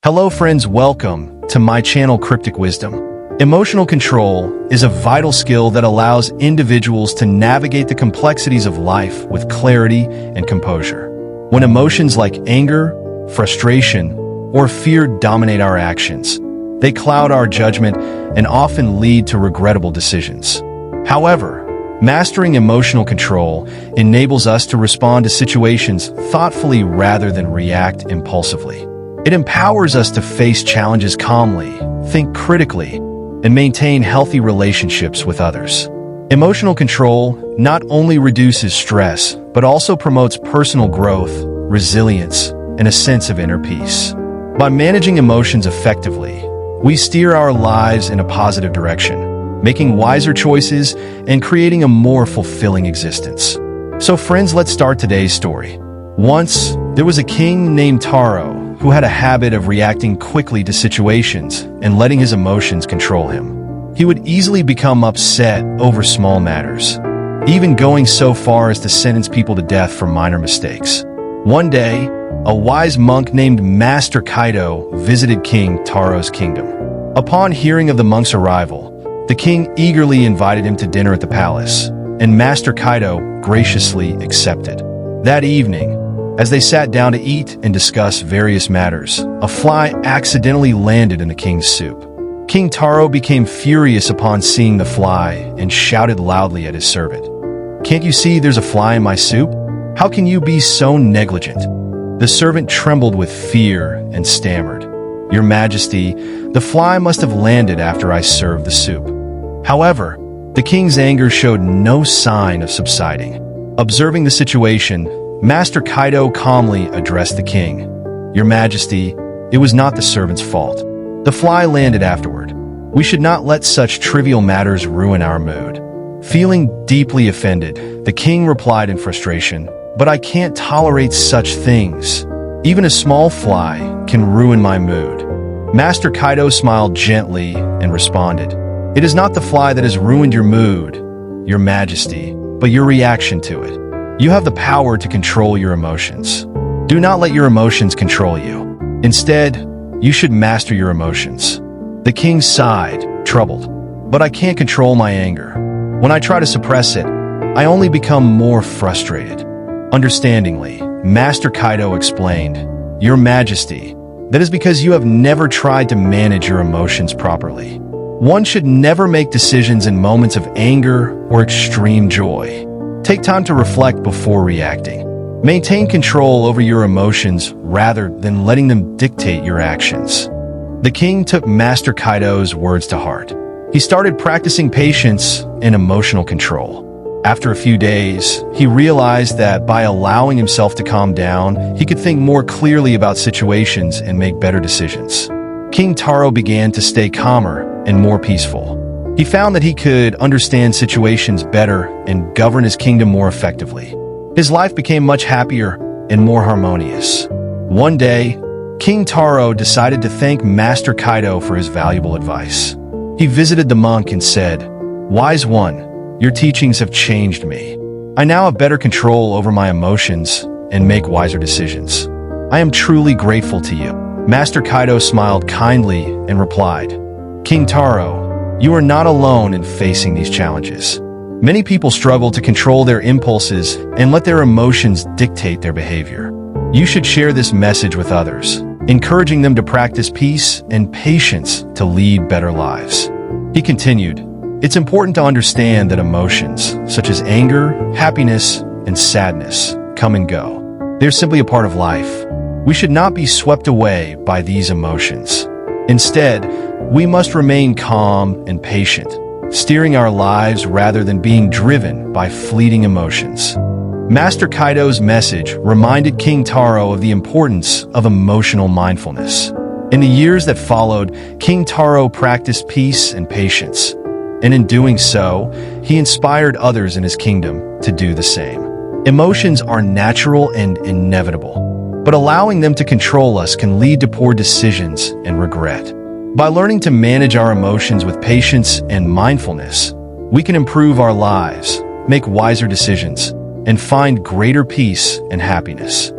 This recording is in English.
Hello friends, welcome to my channel Cryptic Wisdom. Emotional control is a vital skill that allows individuals to navigate the complexities of life with clarity and composure. When emotions like anger, frustration, or fear dominate our actions, they cloud our judgment and often lead to regrettable decisions. However, mastering emotional control enables us to respond to situations thoughtfully rather than react impulsively. It empowers us to face challenges calmly, think critically, and maintain healthy relationships with others. Emotional control not only reduces stress, but also promotes personal growth, resilience, and a sense of inner peace. By managing emotions effectively, we steer our lives in a positive direction, making wiser choices and creating a more fulfilling existence. So friends, let's start today's story. Once, there was a king named Taro who had a habit of reacting quickly to situations and letting his emotions control him. He would easily become upset over small matters, even going so far as to sentence people to death for minor mistakes. One day, a wise monk named Master Kaido visited King Taro's kingdom. Upon hearing of the monk's arrival, the king eagerly invited him to dinner at the palace, and Master Kaido graciously accepted. That evening, as they sat down to eat and discuss various matters, a fly accidentally landed in the king's soup. King Taro became furious upon seeing the fly and shouted loudly at his servant, "Can't you see there's a fly in my soup? How can you be so negligent?" The servant trembled with fear and stammered, "Your Majesty, the fly must have landed after I served the soup." However, the king's anger showed no sign of subsiding. Observing the situation, Master Kaido calmly addressed the king. "Your Majesty, it was not the servant's fault. The fly landed afterward. We should not let such trivial matters ruin our mood." Feeling deeply offended, the king replied in frustration, "But I can't tolerate such things. Even a small fly can ruin my mood." Master Kaido smiled gently and responded, "It is not the fly that has ruined your mood, Your Majesty, but your reaction to it. You have the power to control your emotions. Do not let your emotions control you. Instead, you should master your emotions." The king sighed, troubled. "But I can't control my anger. When I try to suppress it, I only become more frustrated." Understandingly, Master Kaido explained, "Your Majesty, that is because you have never tried to manage your emotions properly. One should never make decisions in moments of anger or extreme joy. Take time to reflect before reacting. Maintain control over your emotions rather than letting them dictate your actions." The king took Master Kaido's words to heart. He started practicing patience and emotional control. After a few days, he realized that by allowing himself to calm down, he could think more clearly about situations and make better decisions. King Taro began to stay calmer and more peaceful. He found that he could understand situations better and govern his kingdom more effectively. His life became much happier and more harmonious. One day, King Taro decided to thank Master Kaido for his valuable advice. He visited the monk and said, "Wise one, your teachings have changed me. I now have better control over my emotions and make wiser decisions. I am truly grateful to you." Master Kaido smiled kindly and replied, "King Taro, you are not alone in facing these challenges. Many people struggle to control their impulses and let their emotions dictate their behavior. You should share this message with others, encouraging them to practice peace and patience to lead better lives." He continued, "It's important to understand that emotions, such as anger, happiness, and sadness, come and go. They're simply a part of life. We should not be swept away by these emotions. Instead, we must remain calm and patient, steering our lives rather than being driven by fleeting emotions." Master Kaido's message reminded King Taro of the importance of emotional mindfulness. In the years that followed, King Taro practiced peace and patience, and in doing so, he inspired others in his kingdom to do the same. Emotions are natural and inevitable, but allowing them to control us can lead to poor decisions and regret. By learning to manage our emotions with patience and mindfulness, we can improve our lives, make wiser decisions, and find greater peace and happiness.